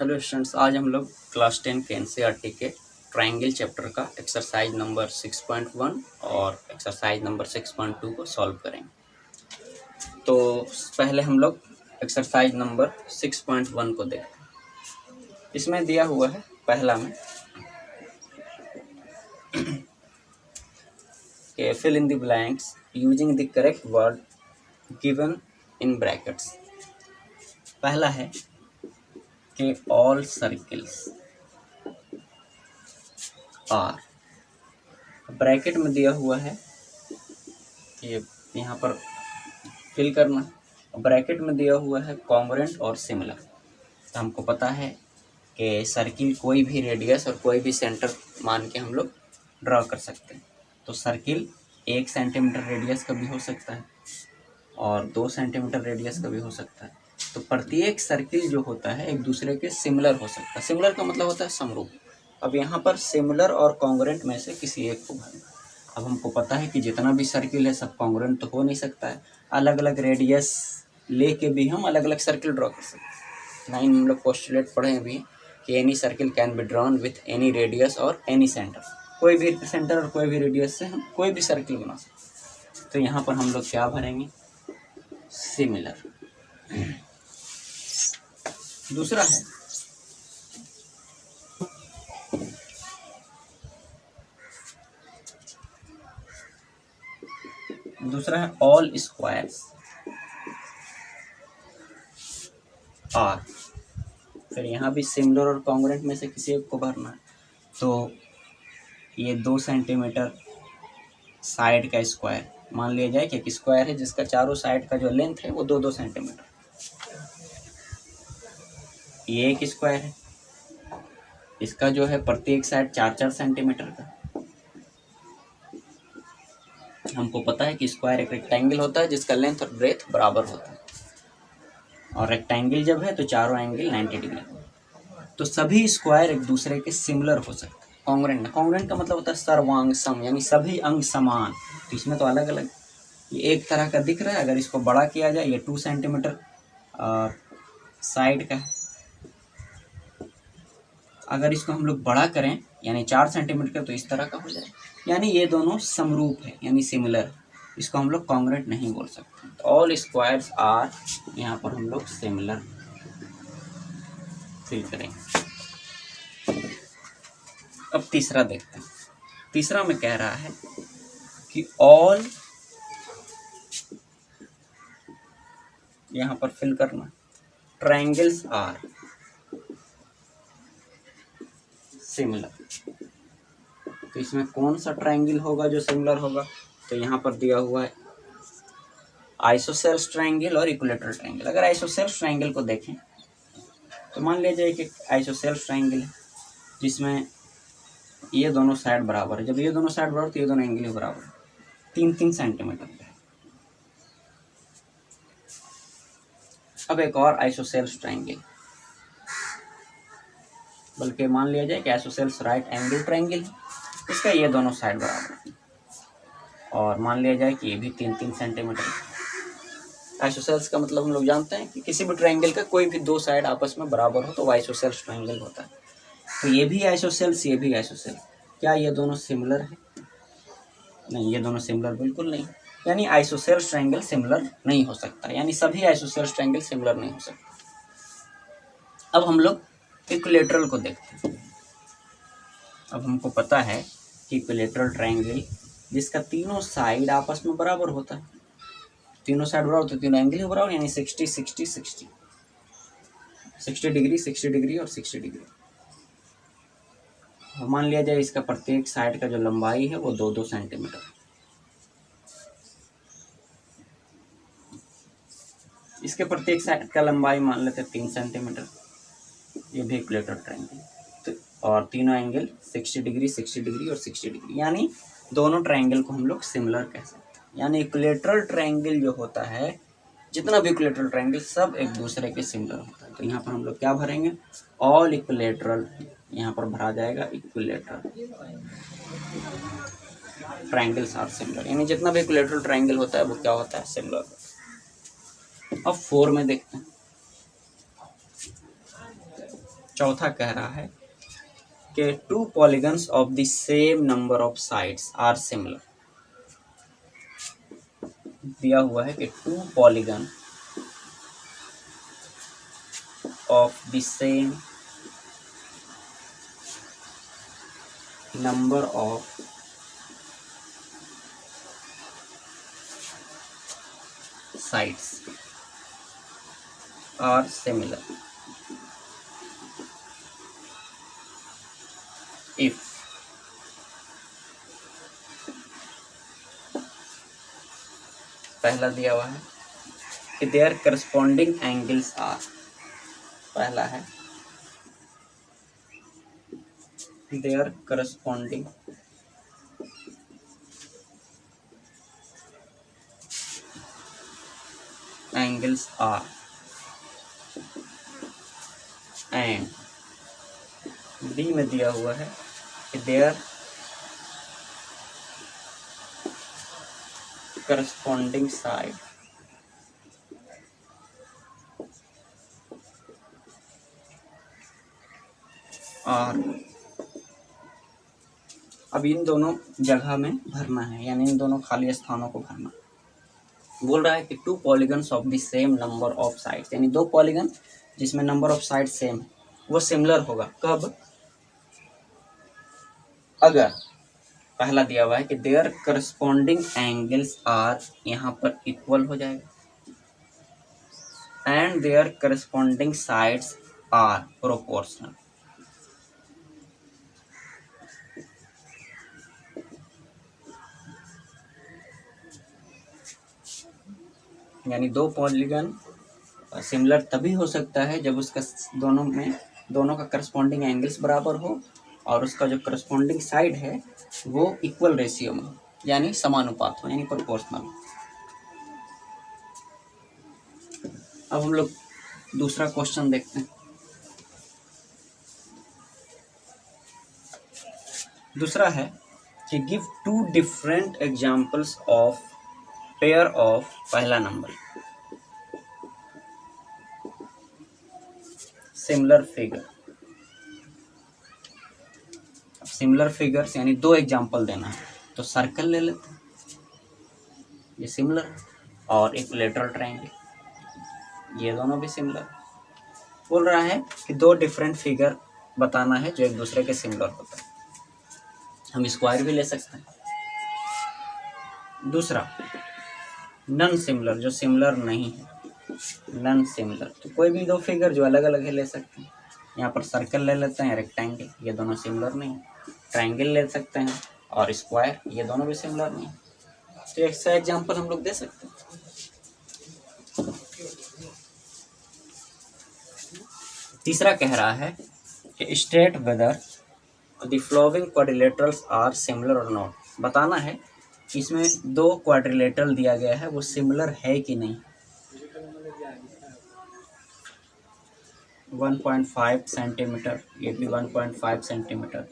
Hello students, आज हम लोग क्लास 10 के एनसीईआरटी के ट्रायंगल चैप्टर का एक्सरसाइज नंबर 6.1 और एक्सरसाइज नंबर 6.2 को सॉल्व करेंगे। तो पहले हम लोग एक्सरसाइज नंबर 6.1 को देखते हैं। इसमें दिया हुआ है पहला में कि fill in the blanks using the correct word given in brackets. पहला है कि ऑल सर्किल्स आर, ब्रैकेट में दिया हुआ है कि यहाँ पर फिल करना। ब्रैकेट में दिया हुआ है कॉन्ग्रुएंट और सिमिलर। तो हमको पता है कि सर्किल कोई भी रेडियस और कोई भी सेंटर मान के हम लोग ड्रा कर सकते हैं। तो सर्किल 1 सेंटीमीटर रेडियस का भी हो सकता है और 2 सेंटीमीटर रेडियस का भी हो सकता है। तो प्रत्येक सर्किल जो होता है एक दूसरे के सिमिलर हो सकता है। सिमिलर का मतलब होता है समरूप। अब यहाँ पर सिमिलर और कॉन्ग्रुएंट में से किसी एक को भरना। अब हमको पता है कि जितना भी सर्किल है सब कॉन्ग्रुएंट तो हो नहीं सकता है। अलग अलग रेडियस लेके भी हम अलग अलग सर्किल ड्रॉ कर सकते हैं। 9 हम लोग पोस्टुलेट पढ़े अभी कि any circle can be drawn with any radius और एनी सेंटर। कोई भी सेंटर और कोई भी रेडियस से हम कोई भी सर्किल बना सकते हैं। तो यहाँ पर हम लोग क्या भरेंगे? सिमिलर। दूसरा है ऑल स्क्वायर्स आर। फिर यहाँ भी सिमिलर और कॉन्ग्रुएंट में से किसी एक को भरना है। तो ये 2 सेंटीमीटर साइड का स्क्वायर मान लिया जाए कि एक स्क्वायर है जिसका चारों साइड का जो लेंथ है वो 2-2 सेंटीमीटर। ये एक स्क्वायर है, इसका जो है प्रत्येक साइड 4-4 सेंटीमीटर का। हमको पता है कि स्क्वायर एक रेक्टेंगल होता है जिसका लेंथ और ब्रेथ बराबर होता है, और रेक्टेंगल जब है तो चारों एंगल 90 डिग्री। तो सभी स्क्वायर एक दूसरे के सिमिलर हो सकते हैं। कॉन्ग्रुएंट का मतलब होता है सर्वांग सम, यानी सभी अंग समान। तो इसमें तो अलग अलग ये एक तरह का दिख रहा है। अगर इसको बड़ा किया जाए, ये 2 सेंटीमीटर साइड का है। अगर इसको हम लोग बड़ा करें यानी 4 सेंटीमीटर का, तो इस तरह का हो जाए। यानी ये दोनों समरूप है यानी सिमिलर। इसको हम लोग कॉन्ग्रुएंट नहीं बोल सकते। तो ऑल स्क्वायर्स आर, यहाँ पर हम लोग सिमिलर फिल करेंगे। अब तीसरा देखते हैं। तीसरा में कह रहा है कि ऑल, यहाँ पर फिल करना, ट्रायंगल्स आर सिमिलर। तो इसमें कौन सा ट्रायंगल होगा जो सिमिलर होगा? तो यहाँ पर दिया हुआ है आइसोसेल्स ट्रायंगल और इक्विलैटरल ट्रायंगल। अगर आइसोसेल्स ट्रायंगल को देखें तो मान लिया जाए कि आइसोसेल्स ट्रायंगल है जिसमें ये दोनों साइड बराबर है। जब ये दोनों साइड बराबर तो ये दोनों एंगल बराबर है, 3-3 सेंटीमीटर पे। अब एक और आइसोसेल्स ट्रायंगल, बल्कि मान लिया जाए कि आइसोसेल्स राइट एंगल ट्रायंगल है, इसका ये दोनों साइड बराबर है, और मान लिया जाए कि ये भी 3-3 सेंटीमीटर। आइसोसेल्स का मतलब हम लोग जानते हैं कि किसी भी ट्रायंगल का कोई भी 2 साइड आपस में बराबर हो तो वो आइसोसेल्स ट्रायंगल होता है। तो ये भी आइसोसेल्स, ये भी आइसोसेल्स। क्या ये दोनों सिमिलर है? नहीं, ये दोनों सिमिलर बिल्कुल नहीं। यानी आइसोसेल्स ट्रायंगल सिमिलर नहीं हो सकता, यानी सभी आइसोसेल्स ट्रायंगल सिमिलर नहीं हो सकता। अब हम लोग इक्विलैटरल को देखते हैं। अब हमको पता है कि इक्विलैटरल ट्रायंगल जिसका तीनों साइड आपस में बराबर होता है, तीनों साइड बराबर तो तीनों एंगल ही बराबर, यानी 60-60-60, 60 डिग्री 60 डिग्री और 60 डिग्री। मान लिया जाए इसका प्रत्येक साइड का जो लंबाई है वो 2-2 सेंटीमीटर। इसके प्रत्येक साइड का लंबाई मान लेते हैं 3 सेंटीमीटर। ये भी इक्विलैटरल ट्रायंगल, तो और तीनों एंगल 60 डिग्री 60 डिग्री और 60 डिग्री, यानी दोनों ट्रायंगल को हम लोग सिमिलर कह सकते हैं। यानी इक्विलैटरल ट्रायंगल जो होता है, जितना भी इक्विलैटरल ट्रायंगल सब एक दूसरे के सिमिलर होता है। तो यहाँ पर हम लोग क्या भरेंगे? ऑल इक्विलैटरल, यहाँ पर भरा जाएगा इक्विलैटरल ट्रायंगल्स आर सिमिलर, यानी जितना भी इक्विलैटरल ट्रायंगल होता है वो क्या होता है? सिमिलर। अब 4 में देखते हैं। चौथा कह रहा है कि two polygons of the same number of sides are similar. दिया हुआ है कि two polygon of the same number of sides are similar if पहला दिया हुआ है कि their corresponding angles are, पहला है their corresponding angles are and D में दिया हुआ है कि their corresponding side are, अब इन दोनों जगह में भरना है, यानी इन दोनों खाली स्थानों को भरना। बोल रहा है कि two polygons of the same number of sides, यानी दो पॉलीगन जिसमें नंबर ऑफ साइड सेम है वो सिमिलर होगा। कब? अगर पहला दिया हुआ है कि देयर करस्पॉन्डिंग एंगल्स आर, यहाँ पर इक्वल हो जाएगा, and their corresponding sides are proportional. यानी दो पॉलीगन सिमिलर तभी हो सकता है जब उसका दोनों का करस्पॉन्डिंग एंगल्स बराबर हो और उसका जो करस्पॉन्डिंग साइड है वो इक्वल रेशियो में, यानी समानुपात हो, यानी प्रोपोर्शनल। अब हम लोग दूसरा क्वेश्चन देखते हैं। दूसरा है कि give two different examples of pair of, पहला नंबर सिमिलर फिगर। सिमिलर फिगर्स यानी दो एग्जांपल देना है, तो सर्कल ले लेते हैं, ये सिमिलर, और इक्विलेटरल ट्रायंगल, ये दोनों भी सिमिलर। बोल रहा है कि दो डिफरेंट फिगर बताना है जो एक दूसरे के सिमिलर होता है। हम स्क्वायर भी ले सकते हैं। दूसरा नॉन सिमिलर, जो सिमिलर नहीं है, नॉन सिमिलर, तो कोई भी दो फिगर जो अलग अलग है ले सकते हैं। यहाँ पर सर्कल ले लेते हैं, रेक्टेंगल, ये दोनों सिमिलर नहीं है। ट्रायंगल ले सकते हैं और स्क्वायर, ये दोनों भी सिमिलर नहीं है। तो ऐसा एग्जांपल हम लोग दे सकते हैं। तीसरा कह रहा है कि state whether the following quadrilaterals are similar और नॉट। बताना है कि इसमें दो क्वाड्रिलेटरल दिया गया है वो सिमिलर है कि नहीं। 1.5 सेंटीमीटर, ये भी 1.5 सेंटीमीटर,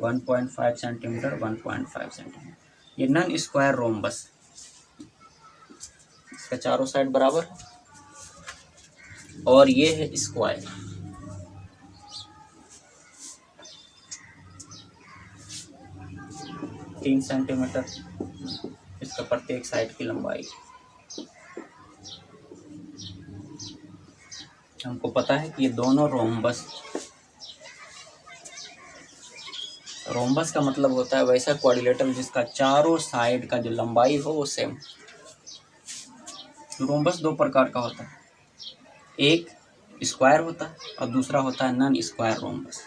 1.5 सेंटीमीटर, 1.5 सेंटीमीटर, ये नॉन स्क्वायर रोम्बस, इसका चारों साइड बराबर है, और ये है स्क्वायर, तीन सेंटीमीटर इसका प्रत्येक साइड की लंबाई। हमको पता है कि ये दोनों रोम्बस का मतलब होता है वैसा क्वाड्रिलेटरल जिसका चारों साइड का जो लंबाई हो वो सेम। रोम्बस दो प्रकार का होता है, एक स्क्वायर होता है और दूसरा होता है नॉन स्क्वायर रोम्बस।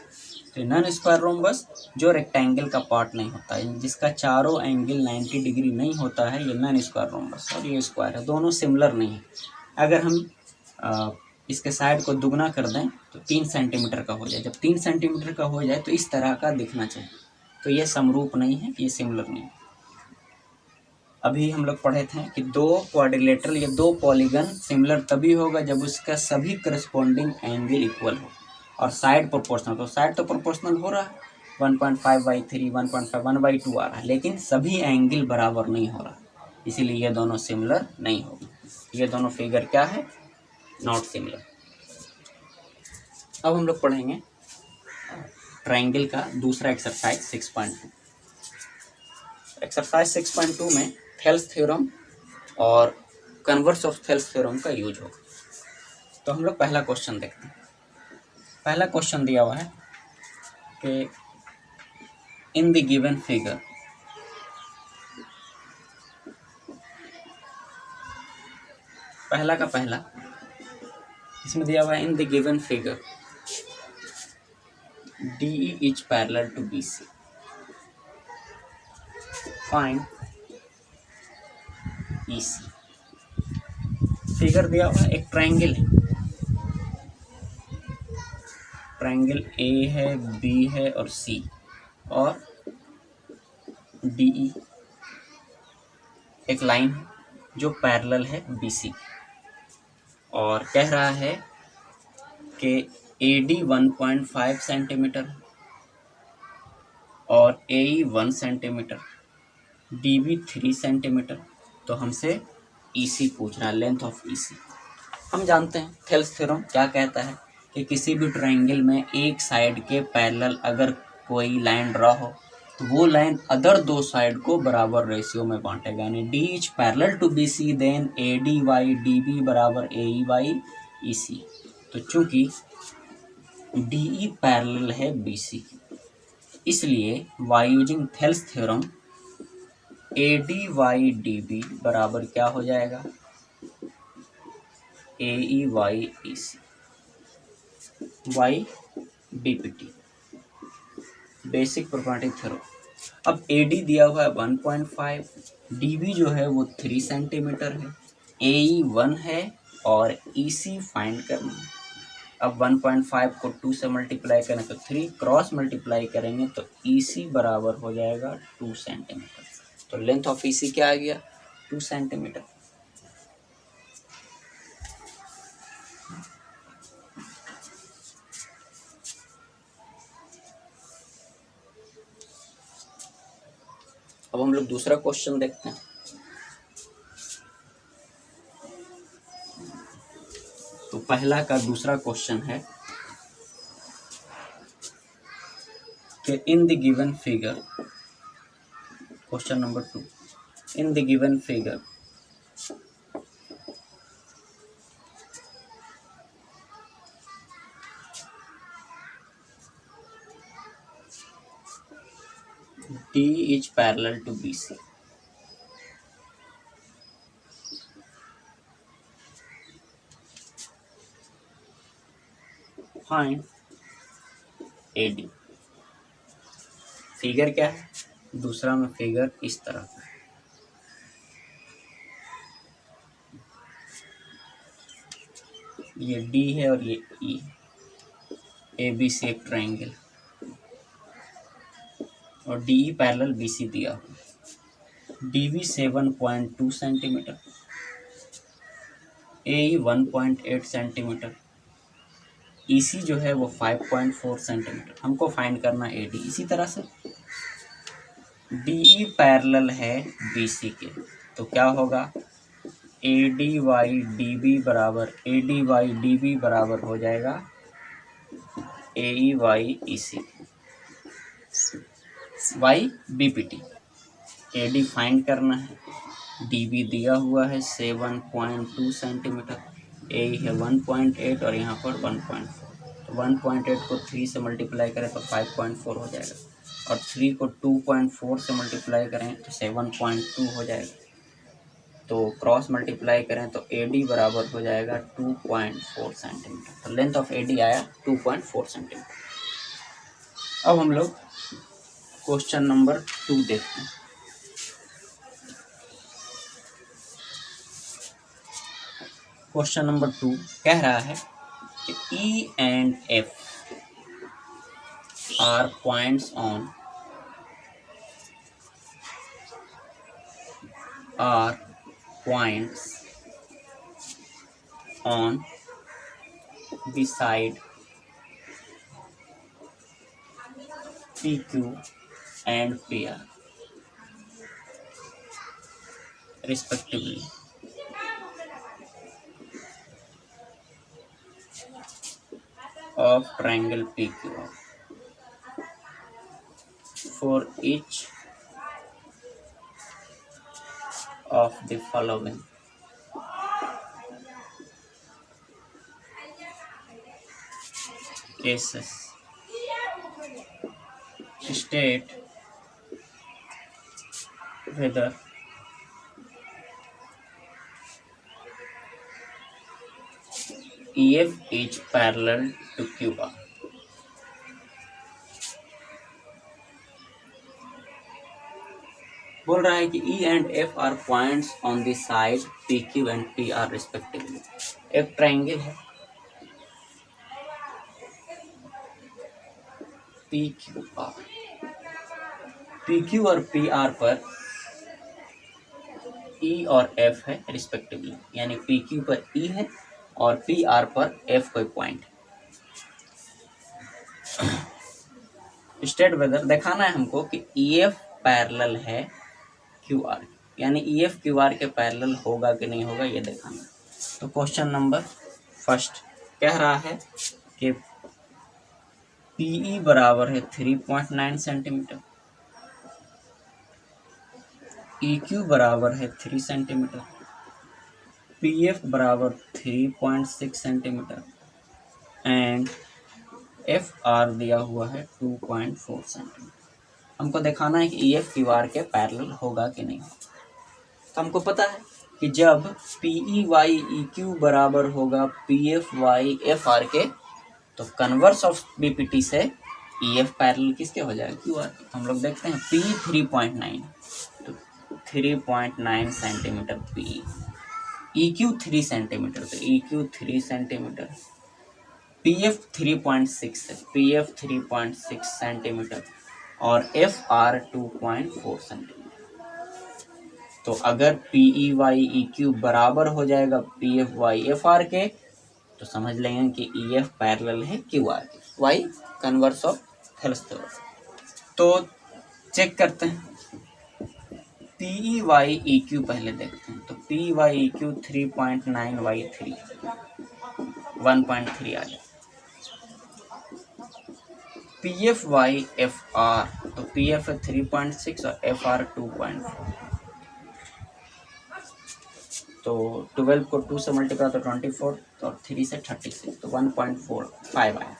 तो नॉन स्क्वायर रोम्बस जो रेक्टेंगल का पार्ट नहीं होता है, जिसका चारों एंगल 90 डिग्री नहीं होता है, ये नॉन स्क्वायर रोम्बस, और ये स्क्वायर है, दोनों सिमिलर नहीं है। अगर हम इसके साइड को दुगना कर दें तो 3 सेंटीमीटर का हो जाए। जब 3 सेंटीमीटर का हो जाए तो इस तरह का दिखना चाहिए, तो ये समरूप नहीं है, ये सिमिलर नहीं है। अभी हम लोग पढ़े थे कि दो क्वाड्रिलेटरल या दो पॉलीगन सिमिलर तभी होगा जब उसका सभी करस्पॉन्डिंग एंगल इक्वल हो और साइड प्रोपोर्शनल। तो साइड तो प्रोपोर्शनल हो रहा है, 1.5/3, 1.5, 1/2 आ रहा है, लेकिन सभी एंगल बराबर नहीं हो रहा, इसीलिए ये दोनों सिमिलर नहीं होगा। ये दोनों फिगर क्या है? Not similar. अब हम लोग पढ़ेंगे ट्रायंगल का दूसरा एक्सरसाइज 6.2। एक्सरसाइज 6.2 में थेल्स थ्योरम और कन्वर्स ऑफ थेल्स थ्योरम का यूज होगा। तो हम लोग पहला क्वेश्चन देखते हैं। पहला क्वेश्चन दिया हुआ है कि इन द गिवन फिगर पहला इसमें दिया हुआ है इन the given figure DE is parallel to BC, find EC। Figure दिया हुआ है, एक ट्रायंगल है, ट्रायंगल A है, B है और C, और DE एक लाइन है जो पैरेलल है BC, और कह रहा है कि AD 1.5 सेंटीमीटर और AE 1 सेंटीमीटर, DB 3 सेंटीमीटर। तो हमसे EC पूछ रहा है, लेंथ ऑफ EC। हम जानते हैं थेल्स थ्योरम क्या कहता है कि किसी भी ट्रायंगल में एक साइड के पैरेलल अगर कोई लाइन ड्रा हो तो वो लाइन अदर दो साइड को बराबर रेशियो में बांटेगा, यानी D is parallel to BC then AD by DB बराबर AE बाई EC। तो चूंकि DE पैरेलल है BC, इसलिए by using Thales theorem AD by DB बराबर क्या हो जाएगा, AE by EC by DPT, basic property theorem. अब AD दिया हुआ है 1.5, DB जो है वो 3 सेंटीमीटर है, AE 1 है और EC फाइंड करना है। अब 1.5 को 2 से मल्टीप्लाई करें तो 3, क्रॉस मल्टीप्लाई करेंगे तो EC बराबर हो जाएगा 2 सेंटीमीटर। तो लेंथ ऑफ EC क्या आ गया, 2 सेंटीमीटर। अब हम लोग दूसरा क्वेश्चन देखते हैं। तो पहला का दूसरा क्वेश्चन है कि इन the given figure, question number 2, in the given figure D is parallel to BC, find AD। Figure क्या है, दूसरा में फिगर इस तरह का है, ये D है और ये E, ABC एक ट्रायंगल और DE पैरेलल BC दिया हुआ, DB 7.2 centimetre, AE 1.8 centimetre, EC जो है वो 5.4 सेंटीमीटर। हमको फाइंड करना AD। इसी तरह से DE पैरेलल है BC के, तो क्या होगा, AD बाई DB बराबर AD बाई DB बराबर हो जाएगा AE by EC by BPT। AD find करना है, DB दिया हुआ है 7.2 सेंटीमीटर, AE है 1.8 और यहाँ पर 1.4। तो 1.8 को 3 से मल्टीप्लाई करें तो 5.4 हो जाएगा, और 3 को 2.4 से मल्टीप्लाई करें तो 7.2 हो जाएगा। तो क्रॉस मल्टीप्लाई करें तो AD बराबर हो जाएगा 2.4 सेंटीमीटर। तो लेंथ ऑफ AD आया 2.4 सेंटीमीटर। अब हम लोग क्वेश्चन नंबर 2 देखते हैं। क्वेश्चन नंबर 2 कह रहा है कि E and F are points on the side PQ and PR respectively. Of triangle PQR. For each of the following cases state whether EF is parallel to QR. बोल रहा है कि E and F are points on the side PQ and PR respectively. एक triangle है PQR, PQ और PR पर E और F है रिस्पेक्टिवली, यानी PQ पर E है और PR पर F कोई पॉइंट। स्टेट वेदर दिखाना है हमको कि EF पैरेलल है QR, यानी EF QR के पैरेलल होगा कि नहीं होगा ये दिखाना। तो क्वेश्चन नंबर फर्स्ट कह रहा है कि PE बराबर है 3.9 सेंटीमीटर, EQ बराबर है 3 सेंटीमीटर, PF बराबर 3.6 सेंटीमीटर एंड FR दिया हुआ है 2.4 सेंटीमीटर। हमको दिखाना है कि EF QR के पैरेलल होगा कि नहीं होगा। तो हमको पता है कि जब PEY EQ बराबर होगा PFY FR के, तो कन्वर्स ऑफ BPT से EF पैरेलल किसके हो जाएगा QR। हम लोग देखते हैं P 3.9, तो 3.9 सेंटीमीटर PE, EQ 3 सेंटीमीटर, तो EQ 3 सेंटीमीटर, PF 3.6 है, PF 3.6 सेंटीमीटर और FR 2.4 सेंटीमीटर। तो अगर PEY EQ बराबर हो जाएगा PFY FR के, तो समझ लेंगे कि EF पैरेलल है QR के, Y converse of Thales theorem. तो चेक करते हैं PEY EQ पहले देखते हैं। तो PEY EQ 3.9/3 1.3 आ जाए। PFY FR, तो PF है 3.6 और FR 2.4, तो 12 को 2 से मल्टीप्लाई तो 24 और 3 से 36, तो 1.45 आया।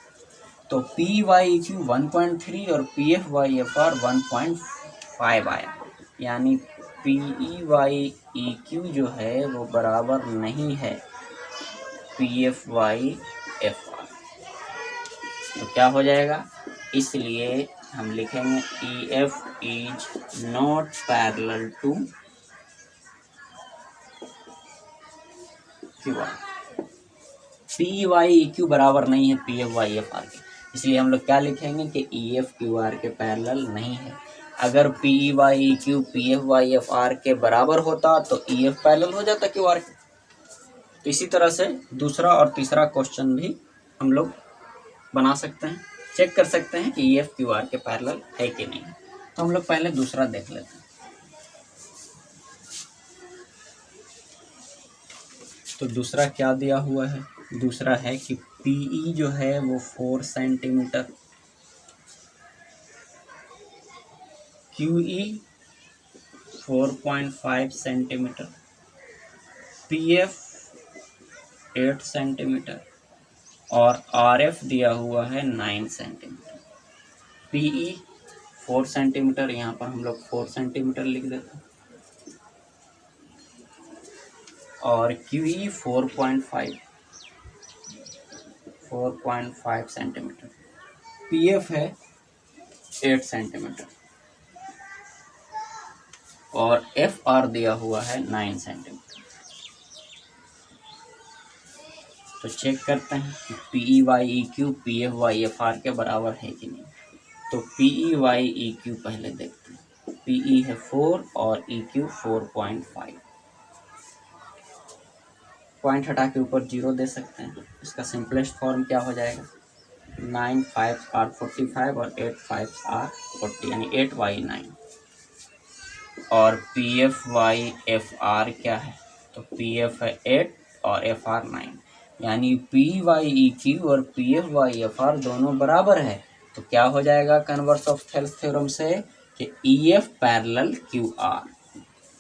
तो PY EQ 1.3 और PFY FR 1.5 आया, यानी PEY EQ जो है वो बराबर नहीं है PFY FR। तो क्या हो जाएगा, इसलिए हम लिखेंगे EF is not parallel to QR। PEY EQ बराबर नहीं है PFY FR के, इसलिए हम लोग क्या लिखेंगे कि EF QR के पैरेलल नहीं है। अगर PEY EQ PFY FR के बराबर होता तो EF पैरेलल हो जाता QR के। तो इसी तरह से दूसरा और तीसरा क्वेश्चन भी हम लोग बना सकते हैं, चेक कर सकते हैं कि EF QR के पैरेलल है कि नहीं। तो हम लोग पहले दूसरा देख लेते हैं। तो दूसरा क्या दिया हुआ है, दूसरा है कि PE जो है वो 4 centimetre, QE 4.5 centimetre, PF 8 centimetre और RF दिया हुआ है 9 सेंटीमीटर। PE 4 सेंटीमीटर, यहाँ पर हम लोग 4 सेंटीमीटर लिख देते हैं, और QE 4.5 सेंटीमीटर, PF है 8 सेंटीमीटर और FR दिया हुआ है 9 सेंटीमीटर। तो चेक करते हैं कि PEY EQ PFY FR के बराबर है कि नहीं। तो PEY EQ पहले देखते हैं। PE है 4 और EQ 4.5, पॉइंट हटा के ऊपर 0 दे सकते हैं। इसका सिंपलेस्ट फॉर्म क्या हो जाएगा, 9 5 are 45 और 8 5 are 40, यानी 8/9। और PFY FR क्या है, तो PF है 8 और FR 9, यानी PY EQ और PFY FR दोनों बराबर है। तो क्या हो जाएगा कन्वर्स ऑफ थेल्स थ्योरम से कि EF पैरेलल QR।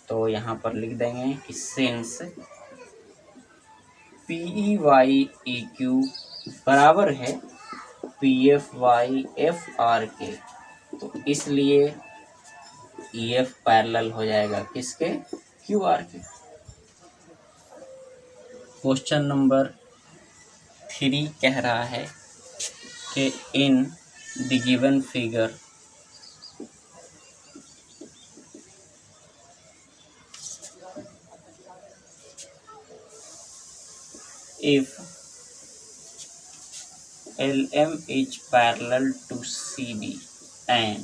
तो यहाँ पर लिख देंगे कि सिंस PEY EQ बराबर है PFY FR के, तो इसलिए EF पैरेलल हो जाएगा किसके, QR के। क्वेश्चन नंबर 3 कह रहा है कि इन the given figure if LM is parallel to CD and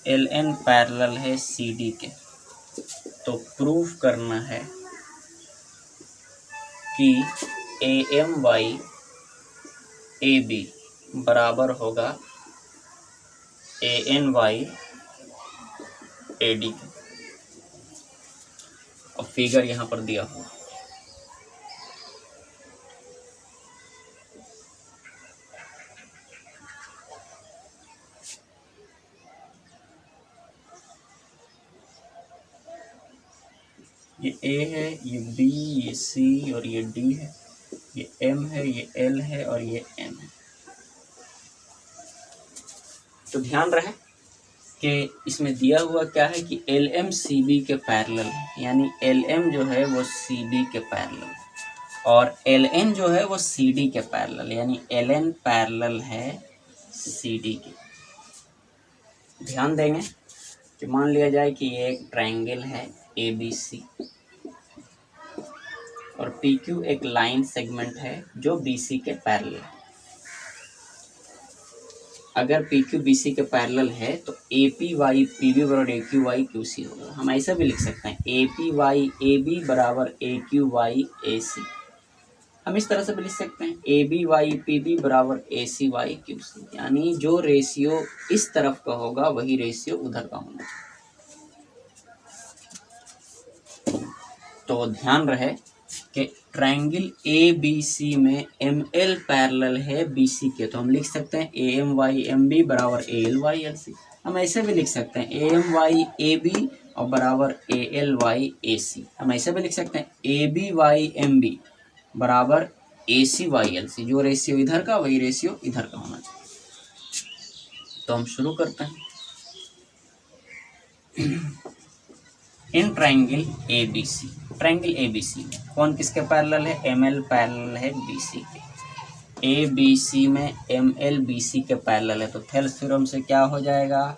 LN parallel है CD के, तो प्रूफ करना है कि AMY AB बराबर होगा ANY AD के। और फिगर यहाँ पर दिया हुआ, ये A है, ये B, ये C और ये D है, ये M है, ये L है और ये N है। तो ध्यान रहे कि इसमें दिया हुआ क्या है कि LM CB के पैरेलल है, यानी LM जो है वो CB के पैरेलल और LN जो है वो CD के पैरेलल, यानी LN पैरेलल है CD के। ध्यान देंगे कि मान लिया जाए कि ये एक ट्रायंगल है ABC और PQ एक लाइन सेगमेंट है जो BC के पैरेलल है। अगर PQ BC के पैरेलल है तो APY PB बराबर AQY QC होगा। हम ऐसा भी लिख सकते हैं APY AB बराबर AQY AC। हम इस तरह से भी लिख सकते हैं ABY PB बराबर ACY QC, यानी जो रेशियो इस तरफ का होगा वही रेशियो उधर का होना चाहिए। तो ध्यान रहे कि ट्रायंगल ABC में ML पैरेलल है BC के, तो हम लिख सकते हैं AMY MB बराबर ALY LC। हम ऐसे भी लिख सकते हैं AMY AB और बराबर ALY AC। हम ऐसे भी लिख सकते हैं ABY MB बराबर ACY LC। जो रेशियो इधर का वही रेशियो इधर का होना चाहिए। तो हम शुरू करते हैं। In triangle ABC, triangle ABC कौन किसके पैरेलल है, ML पैरेलल है BC के। ABC में ML BC के पैरेलल है, तो थेल्स थ्योरम से क्या हो जाएगा,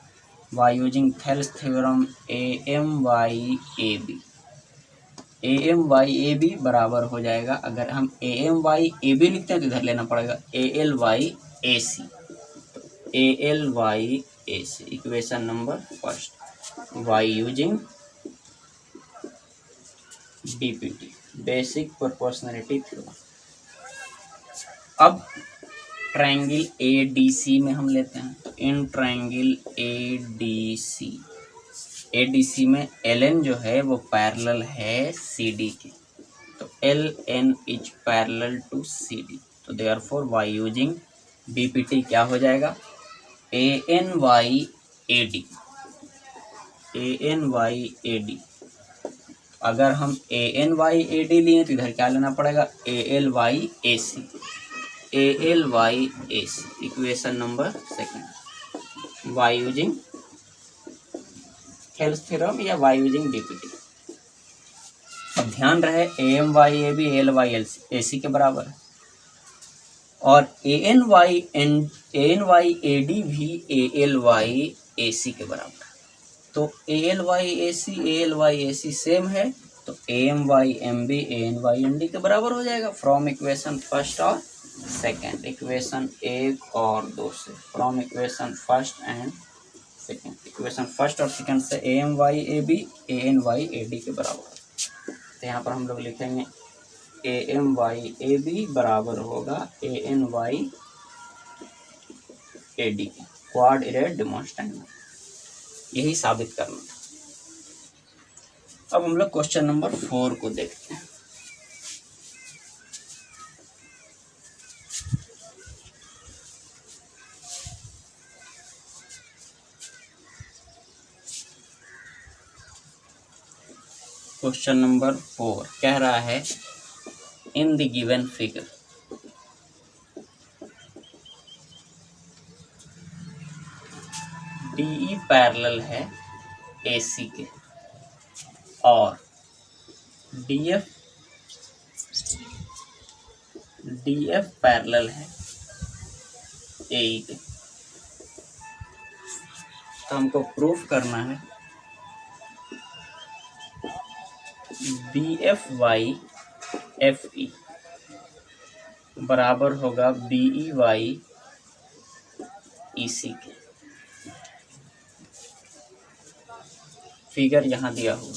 bye using Thales theorem AMY AB, AMY AB बराबर हो जाएगा, अगर हम AMY AB लिखते हैं तो इधर लेना पड़ेगा ALY AC, तो ALY AC equation number first by using DPT basic proportionality theorem. अब ट्रायंगल ADC में हम लेते हैं, तो इन ट्रायंगल ADC में LN जो है वो पैरेलल है CD के, तो LN is parallel to CD, तो देयरफॉर बाय यूजिंग DPT क्या हो जाएगा ANY AD। अगर हम ANY AD लिए तो इधर क्या लेना पड़ेगा ALY AC equation number second by using Thales theorem या बाय यूजिंग DPT। अब ध्यान रहे AMY AB ALY AC के बराबर है और ANY AD भी ALY AC के बराबर है, तो ALY AC सेम है, तो AMY MB ANY MD के बराबर हो जाएगा फ्रॉम इक्वेशन फर्स्ट और सेकंड, इक्वेशन 1 और 2 से, from equation first and second, equation first और सेकंड से AMY AB ANY AD के बराबर। तो यहाँ पर हम लोग लिखेंगे AMY AB बराबर होगा ANY AD के, क्वाड इरेड डेमोंस्ट्रेंड, यही साबित करना था। अब हम लोग क्वेश्चन नंबर 4 को देखते हैं। क्वेश्चन नंबर 4 कह रहा है इन the given figure DE parallel है AC के और DF पैरेलल है AE के। तो हमको प्रूफ करना है BFY FE बराबर होगा BEY EC के। फिगर यहाँ दिया हुआ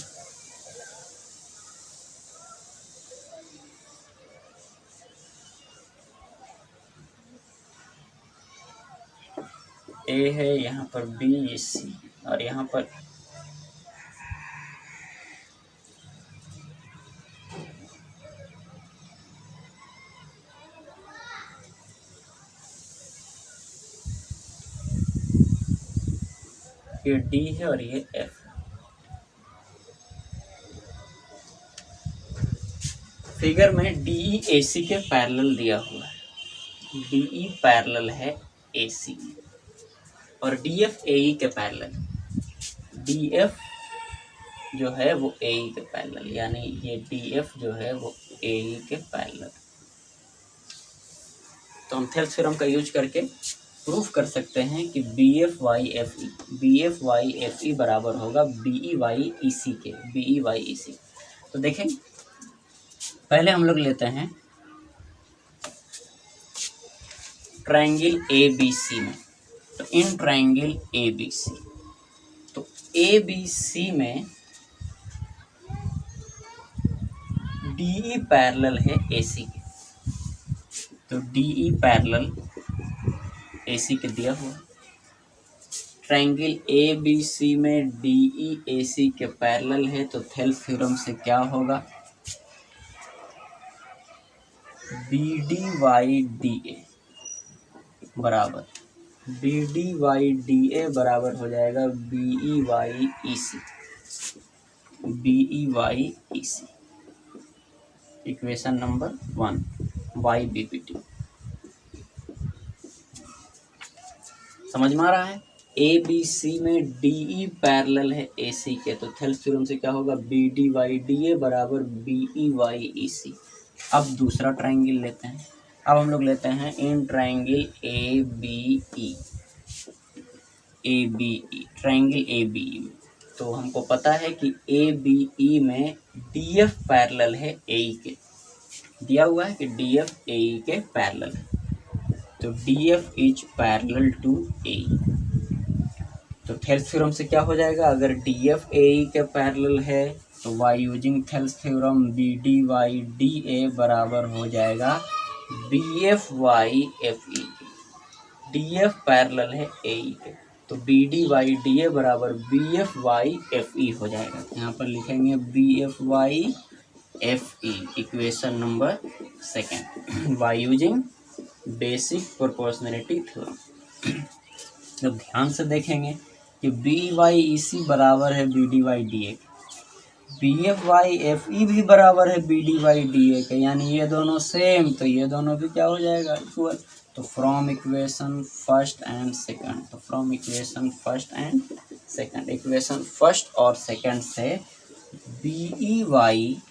A है, यहाँ पर BEC और यहाँ पर ये D है और ये F है। फिगर में DE AC के पैरेलल दिया हुआ है। DE पैरेलल है AC और DF AE के पैरेलल। DF जो है वो AE के पैरेलल, यानी ये DF जो है वो AE के पैरेलल। तो हम थेल्स थ्योरम का यूज करके प्रूफ कर सकते हैं कि BFY FE बराबर होगा BEY EC के। BEY EC तो देखें, पहले हम लोग लेते हैं ट्रायंगल ABC में। तो इन ट्रायंगल ABC, तो ABC में DE पैरेलल है AC के। तो DE पैरेलल AC के दिया हुआ। ट्रायंगल ABC में DE AC के पैरेलल है, तो थेल्स थ्योरम से क्या होगा, BDY बराबर हो जाएगा BEY EC। Equation number 1 YBPT समझ में आ रहा है। ABC में DE पैरेलल है AC के, तो थेल्स थ्योरम से क्या होगा, BDY बराबर BEY EC। अब दूसरा ट्रायंगल लेते हैं। अब हम लोग लेते हैं in triangle ABE triangle ABE में। तो हमको पता है कि ABE में DF पैरेलल है AE के। दिया हुआ है कि DF AE के पैरेलल है, तो DF is parallel to AE। तो थेल्स थ्योरम से क्या हो जाएगा, अगर DF AE के पैरेलल है तो bye using Thales theorem BDY बराबर हो जाएगा BFY FE। DF पैरेलल है AE के, तो BDY बराबर BFY FE हो जाएगा। यहाँ पर लिखेंगे BFY FE equation number 2 by using basic proportionality theorem. तो ध्यान से देखेंगे कि BY EC बराबर है BDY BFY FE भी बराबर है BDY के, यानी ये दोनों सेम, तो ये दोनों भी क्या हो जाएगा, इक्वल। तो from equation first and second, equation first और सेकंड से BEY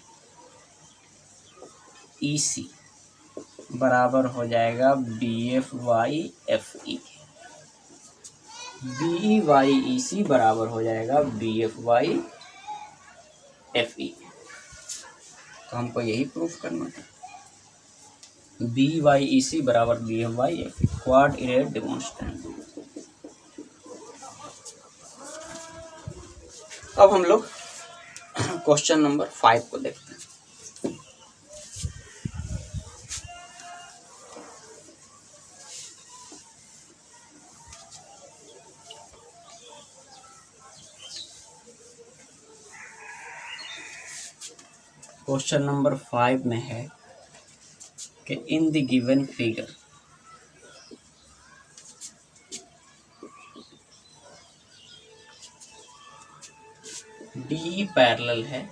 EC बराबर हो जाएगा BFY FE। BEY EC बराबर हो जाएगा BFY FE। तो हमको यही प्रूफ करना है, BEY EC बराबर BFY FE। क्वाड इरेड डेमोन्स्ट्रेंट। अब हम लोग क्वेश्चन नंबर 5 को देखते हैं। क्वेश्चन नंबर 5 में है कि इन the given figure DE parallel है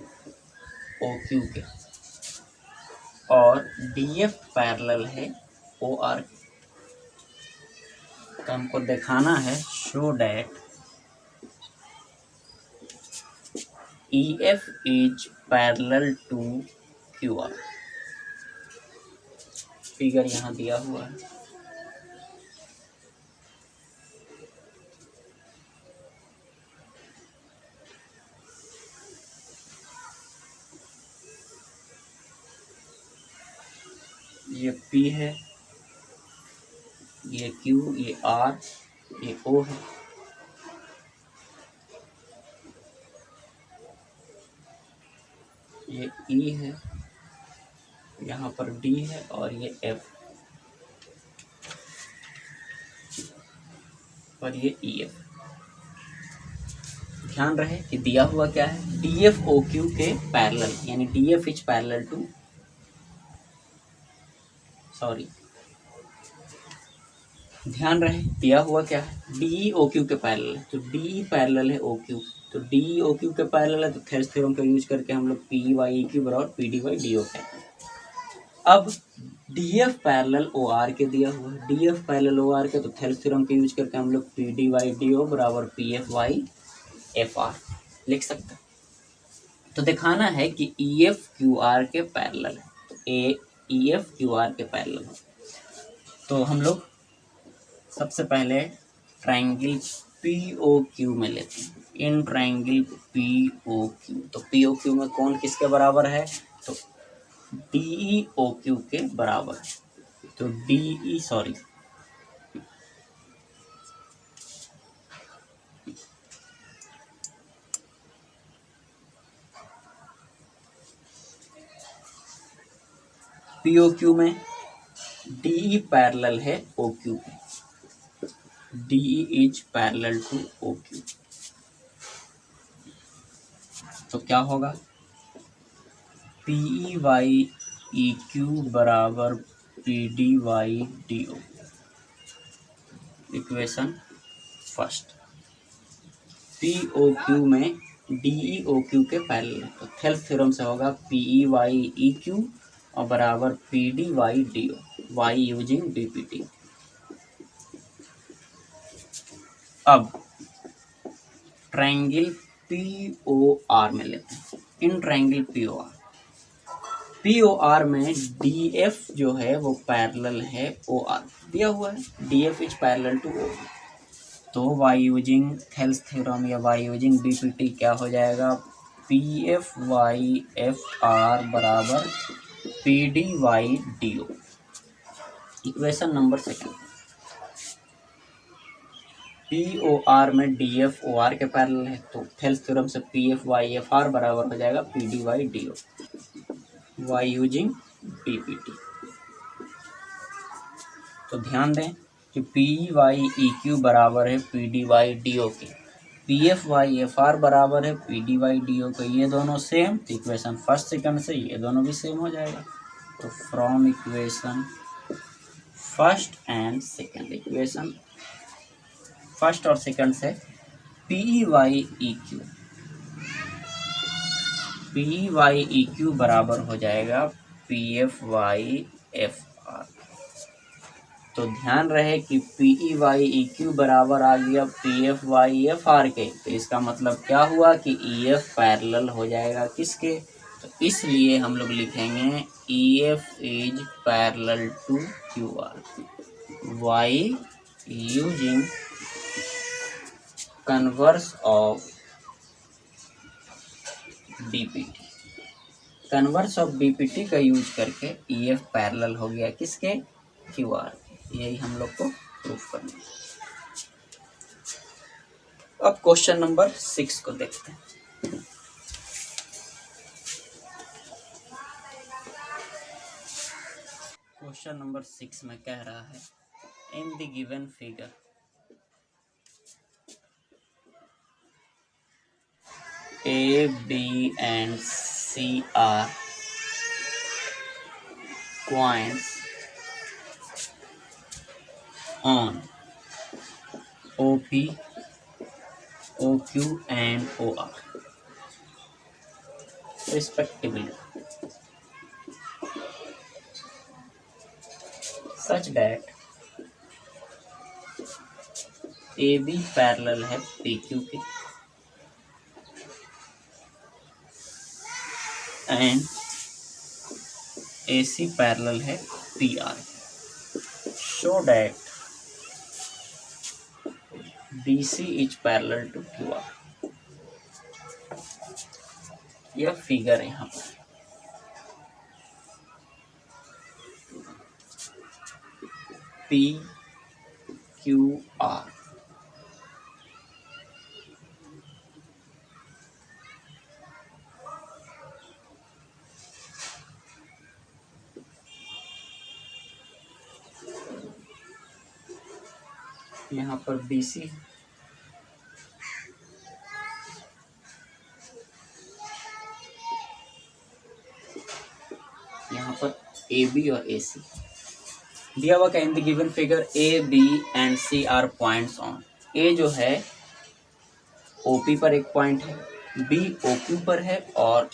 ओ क्यू के, और डी एफ पैरेलल है ओ आर। तो हमको दिखाना है show that E F is parallel to Q R. Figure यहाँ दिया हुआ है। ये P है, ये Q, ये R, ये O है। ये E है, यहाँ पर D है, और ये F, और ये EF। ध्यान रहे कि दिया हुआ क्या है, DF OQ के पैरेलल, यानी DF is parallel to, sorry, ध्यान रहे दिया हुआ क्या है, DE OQ के पैरेलल है, तो DE पैरेलल है OQ, तो DE OQ के पैरेलल है, तो थेल्स थ्योरम का यूज करके हम लोग PEQ बराबर PD बाई DO कहते हैं। अब DF पैरेलल OR के दिया हुआ है, DF पैरेलल OR के, तो थेल्स थ्योरम का यूज करके हम लोग PD बाई DO बराबर PF बाई FR लिख सकते हैं। तो दिखाना है कि EF QR के पैरेलल है, तो EF QR के पैरेलल है। तो हम लोग सबसे पहले ट्रायंगल POQ में लेते हैं, इन ट्रायंगल POQ। तो POQ में कौन किसके बराबर है, तो DE OQ के बराबर है। तो DE सॉरी POQ में DE पैरेलल है OQ के, DE is parallel to OQ। तो क्या होगा, PE बाई EQ बराबर PD by DO, equation first. POQ में DE OQ के पैरेलल, तो थेल्स थ्योरम से होगा PE बाई EQ और बराबर PD by DO, y using DPT। अब ट्रायंगल POR में लेते हैं, इन ट्रायंगल POR में DF जो है वो पैरेलल है OR, दिया हुआ है DF is parallel to O, तो y यूजिंग थेल्स थ्योरम या y यूजिंग DPT क्या हो जाएगा, PF बाई FR बराबर PD by DO, equation number second. POR में DF OR के पैरेलल है, तो थेल्स थ्योरम से PF बाई FR बराबर हो जाएगा PD by DO, y using DPT। तो ध्यान दें कि PE बाई EQ बराबर है PD बाई DO के, PF बाई FR बराबर है PD बाई DO के, ये दोनों सेम, तो इक्वेशन फर्स्ट सेकंड से ये दोनों भी सेम हो जाएगा। तो from equation first and second, equation first और सेकंड से PE बाई EQ बराबर हो जाएगा PF बाई FR। तो ध्यान रहे कि PE बाई EQ बराबर आ गया PF बाई FR के, तो इसका मतलब क्या हुआ कि EF पैरेलल हो जाएगा किसके, तो इसलिए हम लोग लिखेंगे EF is parallel to QR, y using converse of DPT, converse of DPT का यूज करके EF पैरेलल हो गया किसके, QR। यही हम लोग को प्रूफ करना है। अब क्वेश्चन नंबर 6 को देखते हैं। क्वेश्चन नंबर 6 में कह रहा है, इन the given figure A, B and C are points on OP, OQ and OR. respectively, such that AB parallel है PQ के एंड AC पैरेलल है PR, so that BC is parallel to QR। यह figure है यहाँ पर PQR। यहाँ पर BC, यहाँ पर AB और AC दिया हुआ क्या in the given figure A, B and C are points on. A जो है OP पर एक पॉइंट है, B OQ पर है और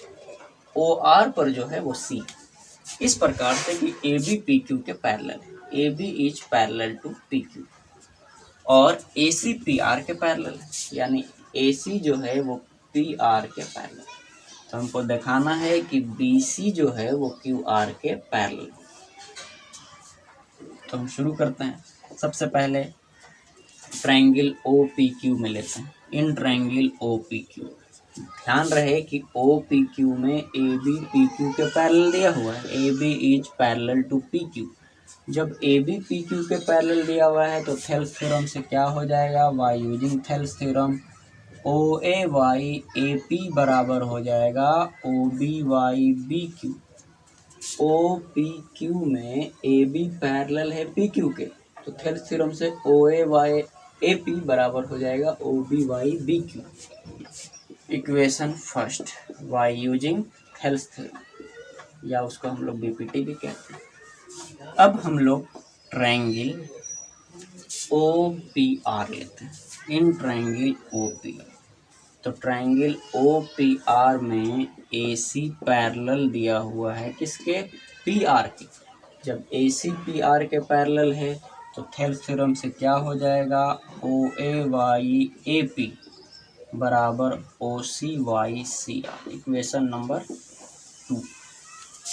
OR पर जो है वो C। इस प्रकार से कि AB PQ के पैरेलल है, AB is parallel to PQ और AC PR के पैरेलल है, यानी AC जो है वो PR के पैरेलल। तो हमको दिखाना है कि BC जो है वो QR के पैरेलल। तो हम शुरू करते हैं। सबसे पहले ट्रायंगल OPQ में लेते हैं। इन ट्रायंगल OPQ ध्यान रहे कि OPQ में AB PQ के पैरेलल दिया हुआ है, AB is parallel to PQ। जब AB PQ के पैरेलल दिया हुआ है तो थेल्स थ्योरम से क्या हो जाएगा, bye using Thales theorem OAY AP बराबर हो जाएगा OBY BQ। OPQ में AB पैरेलल है PQ के, तो थेल्स थ्योरम से OAY AP बराबर हो जाएगा OBY BQ। Equation first by using Thales theorem, या उसको हम लोग BPT भी कहते हैं। अब हम लोग ट्रायंगल OPR लेते हैं। इन ट्रायंगल OPR, तो ट्रायंगल OPR में AC पैरेलल दिया हुआ है किसके, PR के। जब AC PR के पैरेलल है तो थेल्स थ्योरम से क्या हो जाएगा, OAY AP बराबर OCY CR। Equation number 2।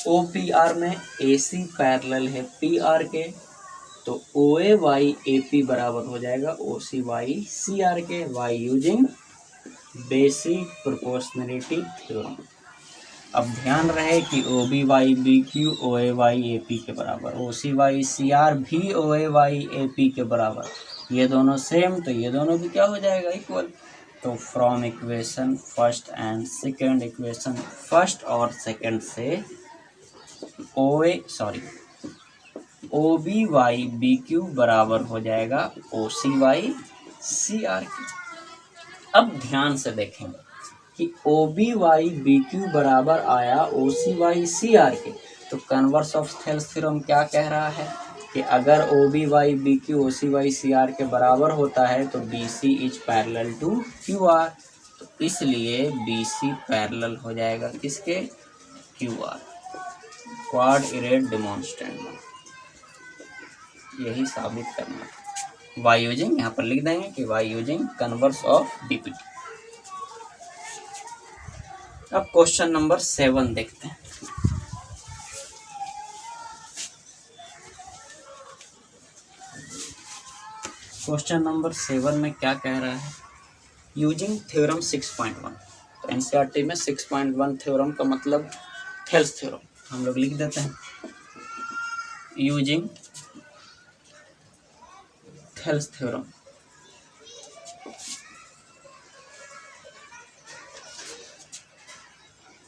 OPR में AC पैरेलल है PR के, तो OAY AP बराबर हो जाएगा OCY CR के by using basic proportionality theorem. अब ध्यान रहे कि OBY BQ OAY AP के बराबर, OCY CR भी OAY AP के बराबर, ये दोनों सेम, तो ये दोनों भी क्या हो जाएगा, इक्वल। तो from equation first and second, equation first और सेकेंड से OBY BQ बराबर हो जाएगा OCY CR के। अब ध्यान से देखेंगे कि OBY BQ बराबर आया OCY CR के, तो कन्वर्स ऑफ थेल्स थ्योरम क्या कह रहा है कि अगर OBY BQ OCY CR के बराबर होता है तो BC is parallel to QR, तो इसलिए BC पैरेलल हो जाएगा किसके, QR। क्वाड इरेड डेमोन्स्ट्रेंट, यही साबित करना था। बाय यूजिंग, यहाँ पर लिख देंगे कि bye using converse of BPT। अब क्वेश्चन नंबर 7 देखते हैं। क्वेश्चन नंबर 7 में क्या कह रहा है, यूजिंग थ्योरम 6.1। तो एनसीईआरटी में 6.1 थ्योरम का मतलब थेल्स थ्योरम, हम लोग लिख देते हैं using Thales theorem.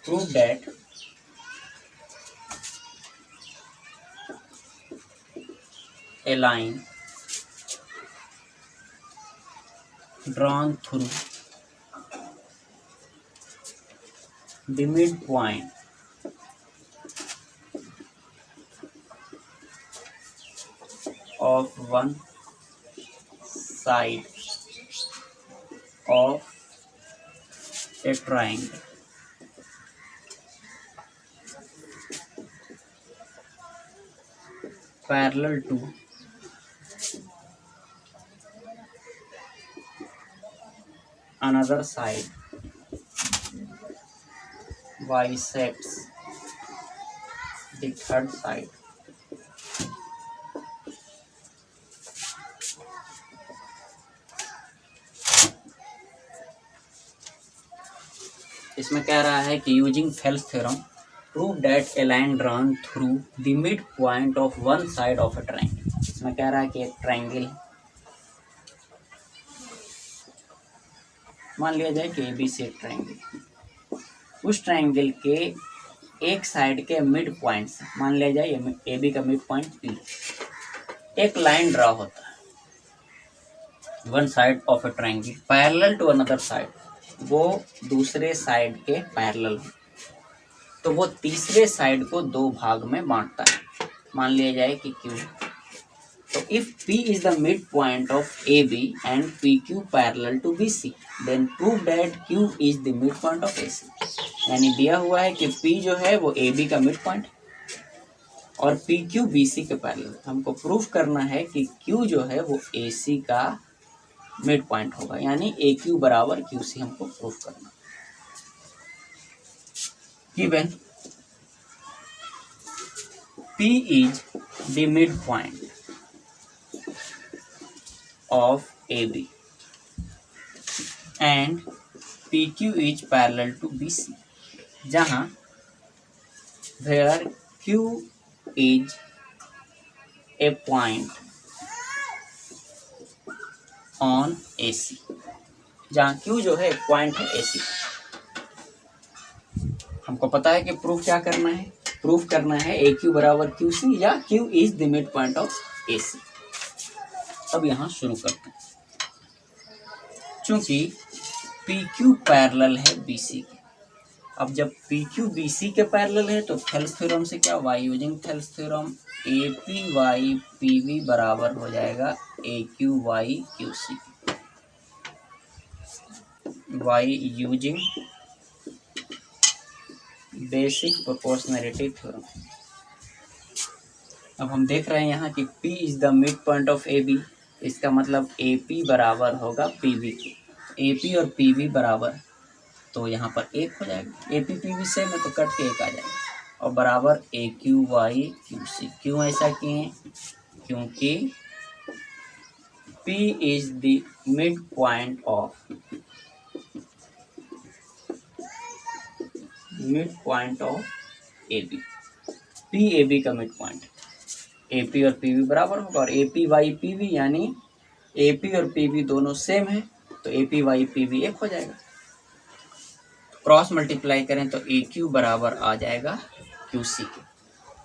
Prove that a line drawn through the midpoint of one side of a triangle parallel to another side bisects the third side. इसमें कह रहा है कि using Thales theorem prove that A line drawn through the mid point of one side of a triangle. इसमें कह रहा है कि एक ट्रायंगल मान लिया जाए कि ABC एक ट्रायंगल, उस ट्रायंगल के एक साइड के मिड पॉइंट से मान लिया जाए AB का मिड पॉइंट P, एक लाइन ड्रा होता है one side of a triangle parallel to another side, वो दूसरे साइड के पैरेलल हो, तो वो तीसरे साइड को दो भाग में बांटता है। मान लिया जाए कि Q, तो if P is the midpoint of AB and PQ parallel to BC, then prove that Q is the midpoint of AC। यानी दिया हुआ है कि P जो है वो AB का मिड पॉइंट और PQ BC के पैरेलल। हमको प्रूफ करना है कि Q जो है वो AC का मिड पॉइंट होगा, यानी AQ बराबर QC हमको प्रूफ करना। Given P is the midpoint of AB and PQ is parallel to BC, जहाँ where Q is a point on AC, जहाँ Q जो है एक पॉइंट है AC। हमको पता है कि प्रूफ क्या करना है, प्रूफ करना है AQ बराबर QC या Q is the mid point of AC। अब यहाँ शुरू करते हैं। चूंकि PQ पैरेलल है BC के, अब जब PQ BC के पैरेलल है तो थेल्स थ्योरम से क्या, y using Thales theorem APY PV बराबर हो जाएगा AQY QC, y using basic proportionality theorem. अब हम देख रहे हैं यहाँ कि P is the mid point of AB, इसका मतलब AP बराबर होगा PV, AP और PV बराबर, तो यहाँ पर एक हो जाएगा, AP PV सेम है तो कट के एक आ जाएगा, और बराबर AQY QC। क्यों ऐसा किए, क्योंकि P is the mid point of AB, P AB का मिड पॉइंट, AP और PV बराबर होगा, और APY PV यानी AP और PV दोनों सेम है तो APY PV एक हो जाएगा। क्रॉस मल्टीप्लाई करें तो AQ बराबर आ जाएगा QC के,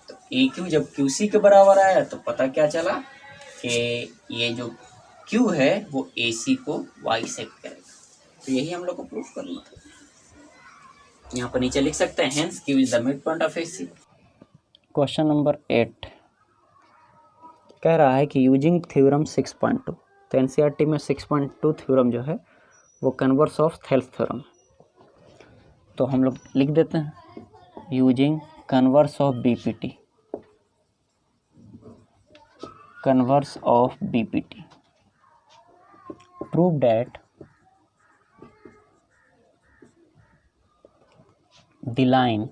तो AQ जब QC के बराबर आया तो पता क्या चला कि ये जो Q है वो AC को बाइसेक्ट करेगा, तो यही हम लोग को प्रूफ करना था। यहाँ पर नीचे लिख सकते हैं hence Q is the mid point of AC। Question number 8 कह रहा है कि यूजिंग थ्योरम 6.2, तो NCERT में 6.2 थ्योरम जो है वो कन्वर्स ऑफ थेल्स थ्योरम है, तो हम लोग लिख देते हैं using converse of BPT, converse of BPT prove that the line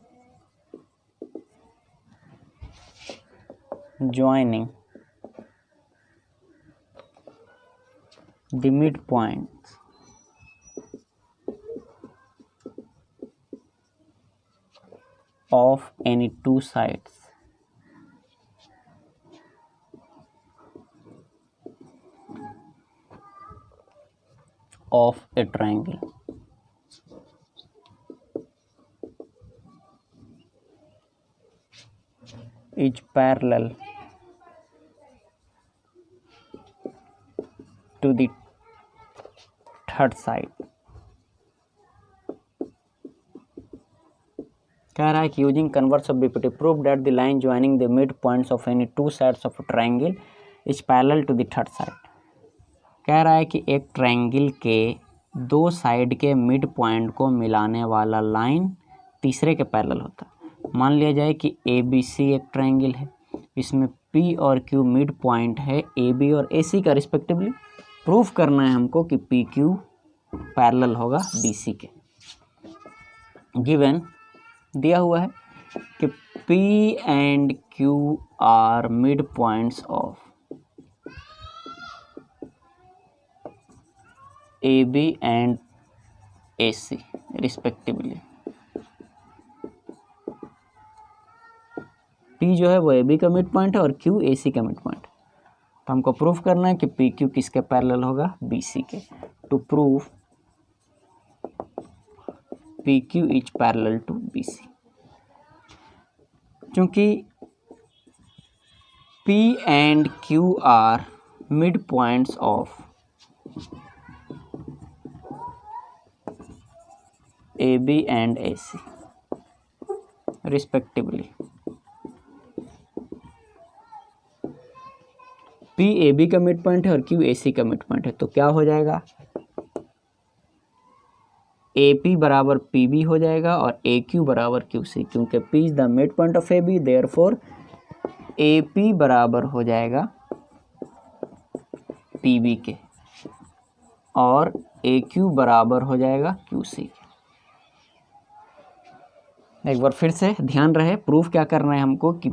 joining the midpoints of any two sides of a triangle is parallel to the third side। कह रहा है कि using converse of BPT prove that the line joining the mid points of any two sides of triangle is parallel to the third side. कह रहा है कि एक triangle के दो साइड के मिड पॉइंट को मिलाने वाला लाइन तीसरे के पैरेलल होता है। मान लिया जाए कि ABC एक ट्रायंगल है, इसमें P और Q मिड पॉइंट है AB और AC का रिस्पेक्टिवली। प्रूफ करना है हमको कि PQ पैरेलल होगा BC के। गिवन दिया हुआ है कि P and Q are mid points of AB and AC respectively. P जो है वो AB का मिड पॉइंट है और Q AC का मिड पॉइंट। तो हमको प्रूफ करना है कि PQ किसके पैरेलल होगा, BC के। To prove PQ is parallel to BC। क्योंकि P and Q are mid points of AB and AC respectively. P AB का मिड पॉइंट है और Q AC का मिड पॉइंट है, तो क्या हो जाएगा, AP बराबर PB हो जाएगा और AQ बराबर QC। क्योंकि P is the mid point of AB, therefore AP बराबर हो जाएगा PB के और AQ बराबर हो जाएगा QC के। एक बार फिर से ध्यान रहे, प्रूफ क्या करना है हमको कि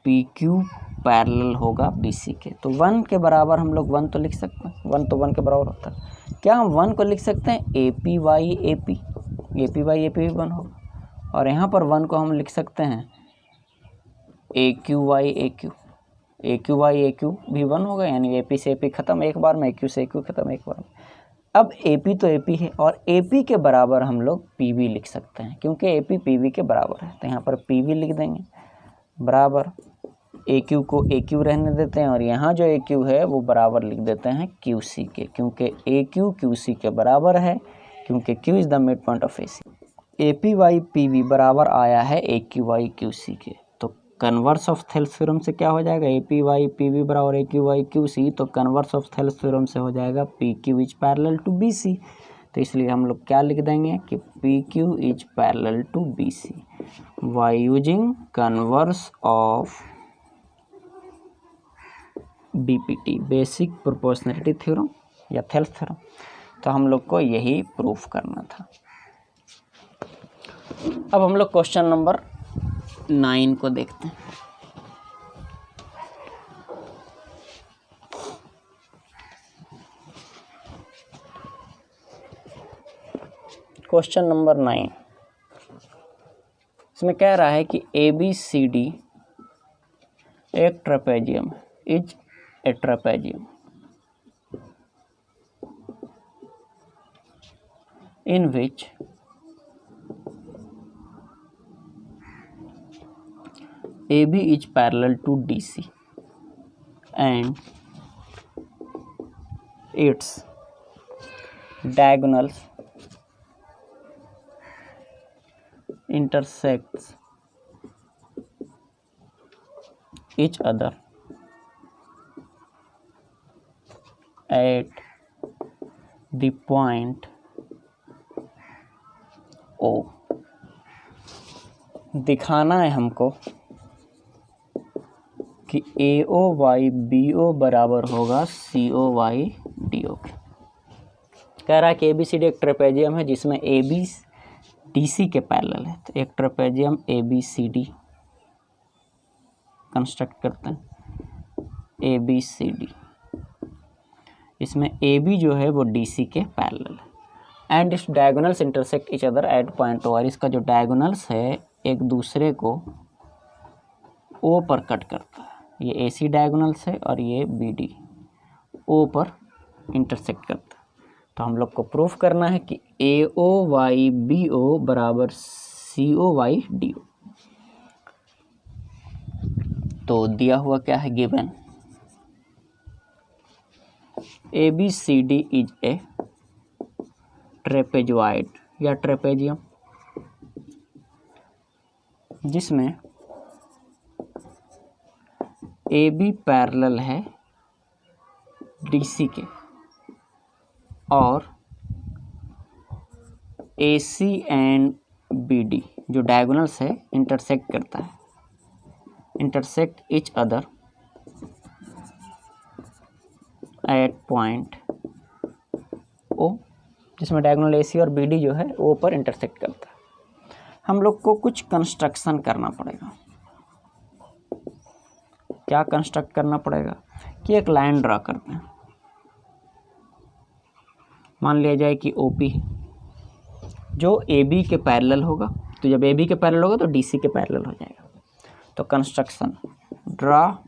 PQ पैरेलल होगा BC के। तो 1 के बराबर हम लोग 1 तो लिख सकते हैं, 1 तो 1 के बराबर होता है। क्या हम 1 को लिख सकते हैं APY AP, APY AP भी 1 होगा। और यहाँ पर 1 को हम लिख सकते हैं AQY AQ, AQY AQ भी 1 होगा, यानी AP से AP खत्म एक बार में, AQ से AQ खत्म एक बार में। अब AP तो AP है और AP के बराबर हम लोग PB लिख सकते हैं, क्योंकि AP PB के बराबर है। तो यहाँ पर PB लिख देंगे बराबर, AQ को AQ रहने देते हैं और यहाँ जो AQ है वो बराबर लिख देते हैं QC के, क्योंकि AQ QC के बराबर है, क्योंकि Q is the mid point of AC। APY PB बराबर आया है AQY QC के। तो कन्वर्स ऑफ थेल्स थ्योरम से क्या हो जाएगा, APY PB बराबर AQY QC। तो कन्वर्स ऑफ थेल्स थ्योरम से हो जाएगा PQ is parallel to BC। तो इसलिए हम लोग क्या लिख देंगे कि PQ is parallel to BC by using converse of BPT, basic proportionality theorem या थेल्स थ्योरम। तो हम लोग को यही प्रूफ करना था। अब हम लोग क्वेश्चन नंबर 9 को देखते हैं। क्वेश्चन नंबर 9 इसमें कह रहा है कि ABCD एक trapezium is a trapezium in which AB is parallel to DC and its diagonals intersects each other at the point O। दिखाना है हमको कि AOY BO बराबर होगा COY DO के। कह रहा है कि ABCD एक ट्रेपेजियम है जिसमें AB DC के पैरेलल है। तो एक ट्रेपेजियम ABCD कंस्ट्रक्ट करते हैं, ABCD। इसमें AB जो है वो DC के पैरेलल है एंड इस diagonals intersect each other at point O। और इसका जो डायगोनल्स है एक दूसरे को O पर कट करता है। ये AC डायगोनल्स है और ये BD O पर इंटरसेक्ट करता है। तो हम लोग को प्रूफ करना है कि AOY BO बराबर COY DO। तो दिया हुआ क्या है, given ABCD is a trapezoid या ट्रेपेजियम जिसमें AB पैरेलल है DC के और AC एंड BD जो डायगोनल्स है इंटरसेक्ट करता है, intersect each other at point O, जिसमें डायगोनल AC और BD जो है O पर इंटरसेक्ट करता है। हम लोग को कुछ कंस्ट्रक्शन करना पड़ेगा। क्या कंस्ट्रक्ट करना पड़ेगा कि एक लाइन ड्रा करते हैं। मान लिया जाए कि OP जो AB के पैरेलल होगा, तो जब AB के पैरेलल होगा तो DC के पैरेलल हो जाएगा। तो construction, draw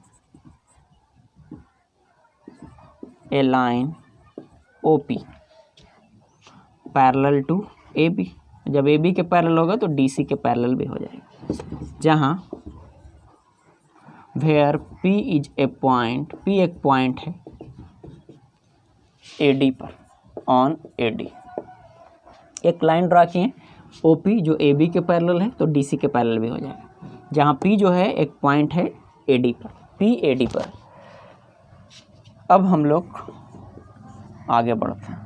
a line OP parallel to AB। जब AB के पैरेलल होगा तो DC के पैरेलल भी हो जाएगा। जहाँ where P is a point, P एक पॉइंट है AD पर, ऑन AD। एक लाइन ड्रा किए OP जो AB के पैरेलल है तो DC के पैरेलल भी हो जाएगा। जहाँ P जो है एक पॉइंट है AD पर, P AD पर। अब हम लोग आगे बढ़ते हैं।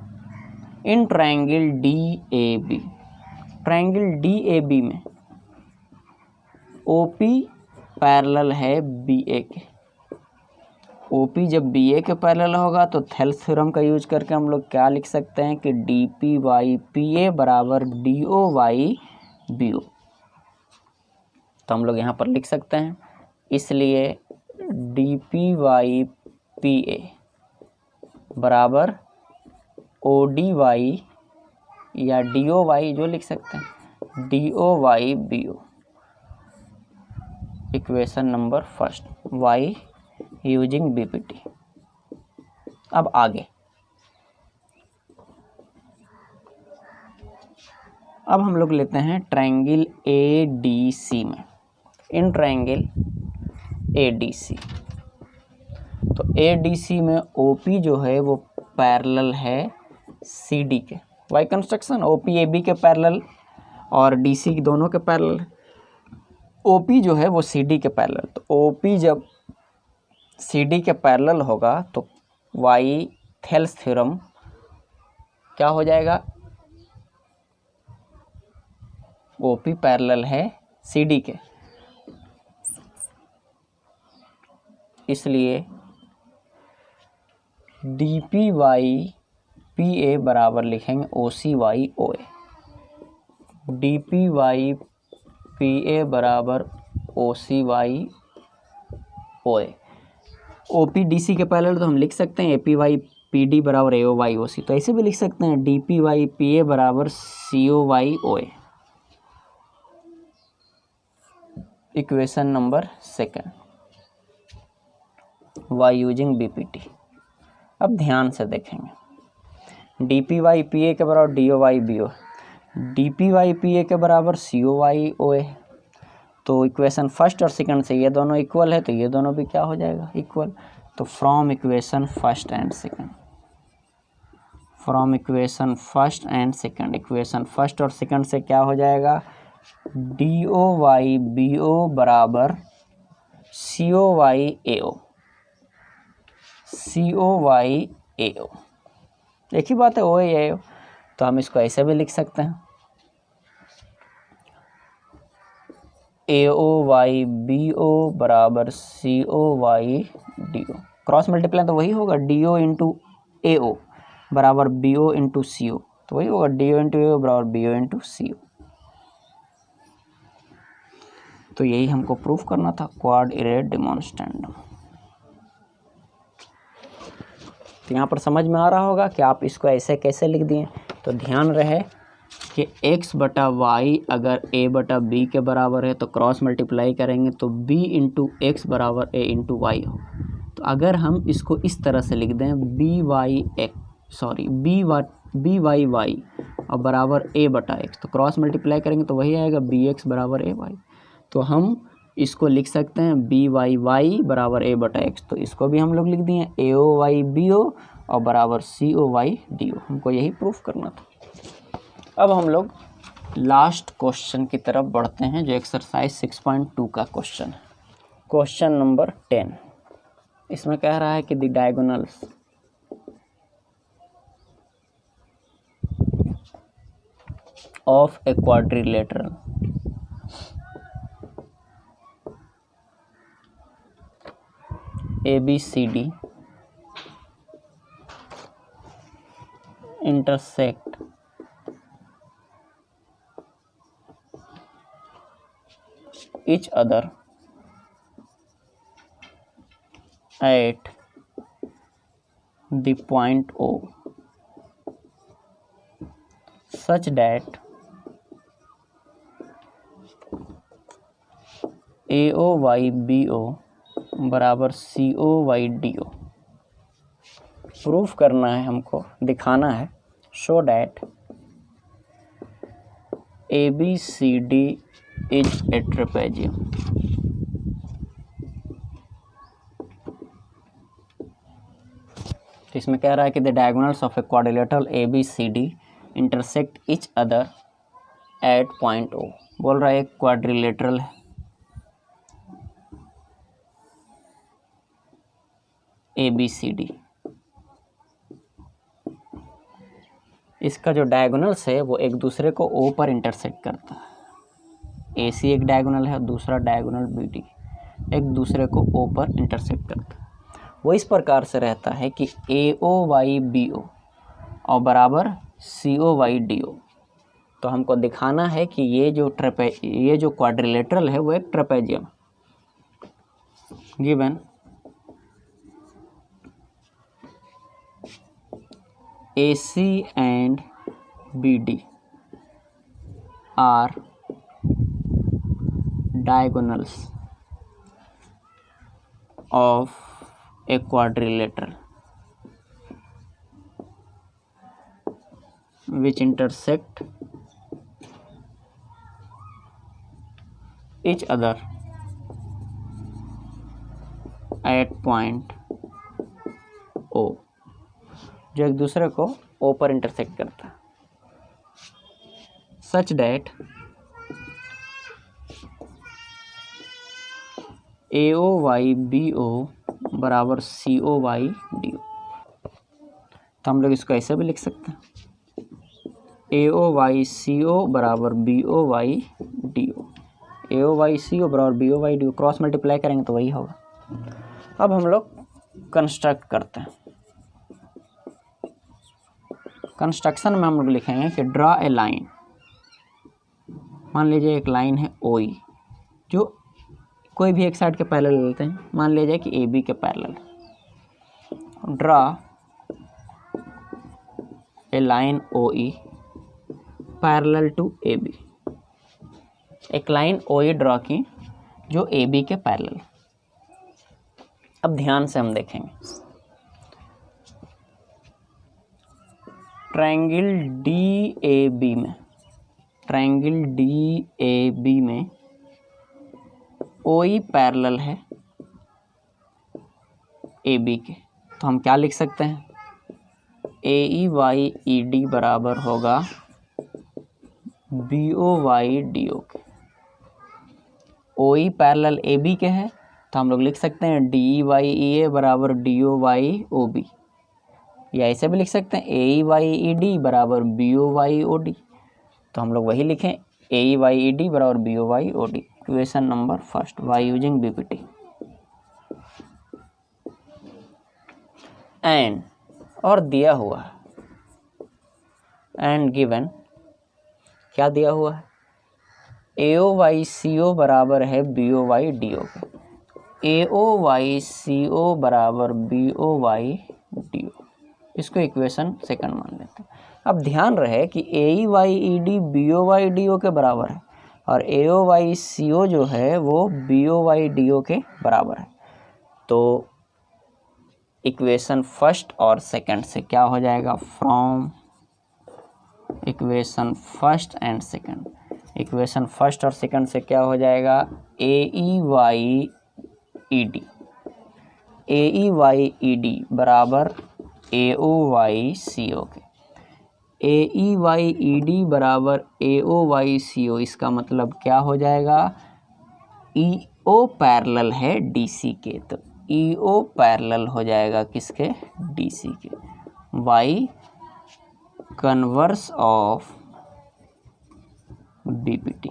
In triangle DAB, triangle DAB में OP पैरेलल है BA के। OP जब BA के पैरेलल होगा तो थेल्स थ्योरम का यूज करके हम लोग क्या लिख सकते हैं कि DP बाई PA बराबर DO बाई BO। तो हम लोग यहाँ पर लिख सकते हैं, इसलिए DP बाई PA बराबर OD बाई या DO बाई, जो लिख सकते हैं DO by BO। Equation number first, y using BPT। अब आगे, अब हम लोग लेते हैं ट्रायंगल ADC में। इन ट्रायंगल ADC, तो ADC में OP जो है वो पैरेलल है CD के। वाई कंस्ट्रक्शन, OP AB के पैरेलल और DC दोनों के पैरेलल। OP जो है वो CD के पैरेलल, तो OP जब CD के पैरेलल होगा तो वाई थेल्स थ्योरम क्या हो जाएगा, OP पैरेलल है CD के, इसलिए DP बाई PA बराबर लिखेंगे OC by OA। DP by PA बराबर OC by OA। OP DC के पैरेलल तो हम लिख सकते हैं AP बाई PD बराबर AO बाई OC। तो ऐसे भी लिख सकते हैं DP बाई PA बराबर CO by OA। Equation number second, y using BPT। अब ध्यान से देखेंगे, DP बाई PA के बराबर DO by BO, DP by PA के बराबर CO बाई OA। तो इक्वेशन फर्स्ट और सेकंड से ये दोनों इक्वल है तो ये दोनों भी क्या हो जाएगा, इक्वल। तो from equation first and second, from equation first and second, equation first और सेकंड से क्या हो जाएगा, DO बाई BO बराबर CO by AO, CO by AO। एक ही बात है, OA AO। तो हम इसको ऐसे भी लिख सकते हैं AO बाई BO बराबर CO by DO। Cross multiply तो वही होगा, DO इंटू AO बराबर BO इंटू CO, तो वही होगा DO इंटू AO बराबर BO इंटू CO। तो यही हमको प्रूफ करना था, क्वाड इरेड डेमोन्स्ट्रेंडम। तो यहाँ पर समझ में आ रहा होगा कि आप इसको ऐसे कैसे लिख दिए। तो ध्यान रहे कि x बटा वाई अगर a बटा b के बराबर है तो क्रॉस मल्टीप्लाई करेंगे तो b इंटू एक्स बराबर a इंटू वाई हो। तो अगर हम इसको इस तरह से लिख दें b वाई वाई और बराबर a बटा एक्स, तो क्रॉस मल्टीप्लाई करेंगे तो वही आएगा बी एक्स बराबर a वाई। तो हम इसको लिख सकते हैं बी वाई वाई बराबर a बटा एक्स। तो इसको भी हम लोग लिख दिए a o Y B o और बराबर c o Y D o। हमको यही प्रूफ करना था। अब हम लोग लास्ट क्वेश्चन की तरफ बढ़ते हैं जो एक्सरसाइज 6.2 का क्वेश्चन है। क्वेश्चन नंबर 10, इसमें कह रहा है कि the diagonals of a quadrilateral ABCD intersect each other at the point O such that AO by BO बराबर CO by DO। प्रूफ करना है हमको, दिखाना है, show that ABCD is A trapezium. तो इसमें कह रहा है कि the diagonals of a quadrilateral ABCD intersect each other at point O। बोल रहा है एक क्वाड्रिलेटरल है ABCD, इसका जो डायगोनल्स है वो एक दूसरे को O पर इंटरसेक्ट करता है। AC एक डायगोनल है और दूसरा डायगोनल BD एक दूसरे को O पर इंटरसेक्ट करता है। वो इस प्रकार से रहता है कि AO बाई BO और बराबर CO बाई DO। तो हमको दिखाना है कि ये जो क्वाड्रिलेटरल है वो एक trapezium. Given AC and BD are diagonals of a quadrilateral which intersect each other at point O, जो एक दूसरे को O पर इंटरसेक्ट करता है। Such that AO by BO बराबर CO बाई DO। तो हम लोग इसको ऐसे भी लिख सकते हैं, AO बाई CO बराबर BO by DO। AO by CO बराबर BO by DO, cross multiply करेंगे तो वही होगा। अब हम लोग कंस्ट्रक्ट करते हैं। कंस्ट्रक्शन में हम लोग लिखेंगे कि ड्रा ए लाइन। मान लीजिए एक लाइन है OE जो कोई भी एक साइड के पैरेलल ले लेते हैं, मान लीजिए कि AB के parallel. Draw a line OE parallel to AB। एक लाइन OE ड्रा की जो AB के पैरेलल। अब ध्यान से हम देखेंगे, ट्रायंगल DAB में OE पैरेलल है AB के। तो हम क्या लिख सकते हैं, AE बाई ED बराबर होगा BO बाई DO के। OE पैरेलल AB के है तो हम लोग लिख सकते हैं DE बाई EA बराबर DO बाई OB, या ऐसे भी लिख सकते हैं AE बाई ED बराबर BO बाई OD। तो हम लोग वही लिखें AE बाई ED बराबर BO by OD। Equation number first by using BPT। And और दिया हुआ है, एंड गिवन क्या दिया हुआ है, AO बाई CO बराबर है BO बाई DO के। AO बाई CO बराबर BO बाई DO, इसको इक्वेशन सेकंड मान लेते हैं। अब ध्यान रहे कि AE by ED BO by DO के बराबर है और AO बाई CO जो है वो BO बाई DO के बराबर है। तो इक्वेशन फर्स्ट और सेकंड से क्या हो जाएगा, from equation first and second, equation first और सेकंड से क्या हो जाएगा, AE by ED, AE by ED बराबर AO बाई CO के। AE बाई ED बराबर AO बाई CO, इसका मतलब क्या हो जाएगा, EO पैरेलल है DC के, तो EO पैरेलल हो जाएगा किसके, DC के, बाई कन्वर्स ऑफ BPT।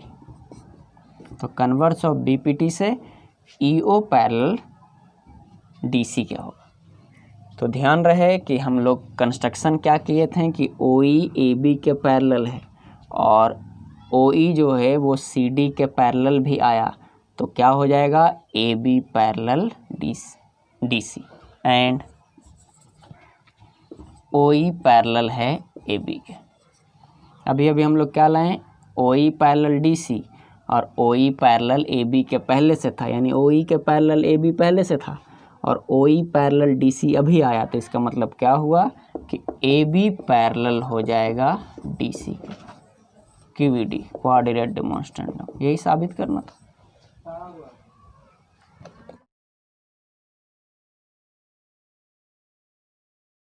तो कन्वर्स ऑफ BPT से EO पैरेलल DC के होगा। तो ध्यान रहे कि हम लोग कंस्ट्रक्शन क्या किए थे कि OE AB के पैरेलल है और OE जो है वो CD के पैरेलल भी आया, तो क्या हो जाएगा AB parallel DC and OE parallel है AB के। अभी हम लोग क्या लाएं, OE पैरेलल DC और OE पैरेलल AB के पहले से था, यानी OE के पैरेलल AB पहले से था और OE पैरेलल DC अभी आया, तो इसका मतलब क्या हुआ कि AB पैरेलल हो जाएगा DC के, QED क्वाड्रेटिक डेमोंस्ट्रेंट। यही साबित करना था।